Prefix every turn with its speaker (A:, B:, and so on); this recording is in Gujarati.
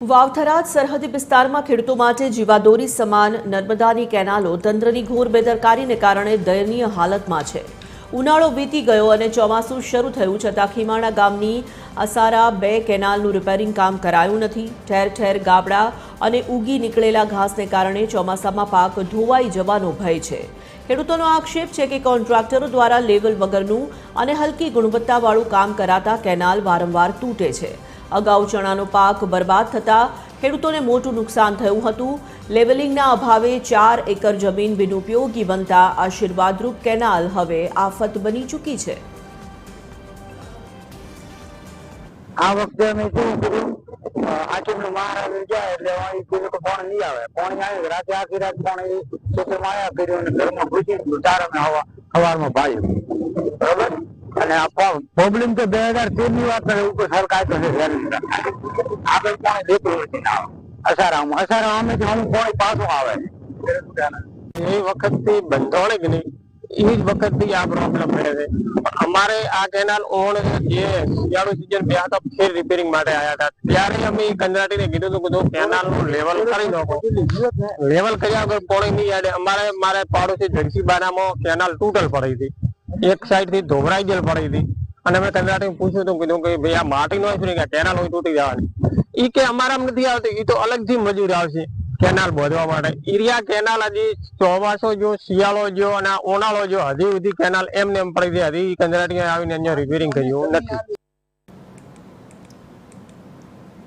A: વાવથરા સરહદી વિસ્તારમાં ખેડૂતો માટે જીવાદોરી સમાન નર્મદાની કેનાલો તંત્રની ઘોર બેદરકારીને કારણે દયનીય હાલતમાં છે। ઉનાળો વીતી ગયો અને ચોમાસું શરૂ થયું છતાં ખીમાણા ગામની અસારા 2 કેનાલનું રિપેરિંગ કામ કરાયું નથી। ઠેર ઠેર ગાબડા અને ઉગી નીકળેલા ઘાસને કારણે ચોમાસામાં પાક ધોવાઈ જવાનો ભય છે। ખેડૂતોનો આક્ષેપ છે કે કોન્ટ્રાક્ટરો દ્વારા લેવલ વગરનું અને હલકી ગુણવત્તાવાળું કામ કરાતા કેનાલ વારંવાર તૂટે છે। અગાઉ ચણાનો પાક બરબાદ થતા ખેડૂતોને મોટું નુકસાન થયું હતું। લેવલિંગના અભાવે 4 એકર જમીન બિનઉપયોગી બનતા આશીર્વાદરૂપ કેનાલ હવે આફત બની ચૂકી છે।
B: આ વખતે અમે શું કર્યું, આચમનો મહારાજ જાય એટલે અહીં કીધું કે પાણી નહીં આવે। પાણી આવે રાતે આખી રાત પાણી ખેતરમાં આવ્યા કર્યું અને ઘરમાં ઘૂસી ગયું। તાર અમે સવારમાં ભાળ્યું, બરોબર। અને આ પ્રોબ્લેમ તો 2013 ની વાત કરે ઉપર સરકાર તો આગળ પાણી દેતું નથી ના અસારામાં અમે પાણી પાછું આવે એ વખતથી બંધોણે જ નહીં, એ જ વખતથી આ પ્રોબ્લેમ રહે છે। અમારે આ કેનાલ ઓણ જે શિયાળુ સિઝન બે હતા ફેર રિપેરિંગ માટે આવ્યા હતા ત્યારે અમે કંડક્ટરને કીધું હતું કે કેનાલ નું લેવલ કરી નાખો। લેવલ કર્યા વગર પાણી નહીં આવે। મારે પાડોશી જગસીબાનામાં કેનાલ તૂટલ પડી હતી, એક સાઈડ થી ધોવરાઈ ગયેલ પડી હતી અને મેં કંડક્ટરને પૂછ્યું હતું, કીધું કે ભાઈ આ માટી નો છે કે કેનાલ હોય તૂટી જવાની। ઈ કે અમારામાં નથી આવતી, ઈ તો અલગથી મજૂર આવશે કેનાલ બોધવા માટે। એરિયા કેનાલ હજી ચોમાસો જો શિયાળો જો અને ઉનાળો જો હજી સુધી કેનાલ એમને એમ પડી હતી, હજી કંડક્ટર આવીને અહીંયા રિપેરિંગ કર્યું નથી।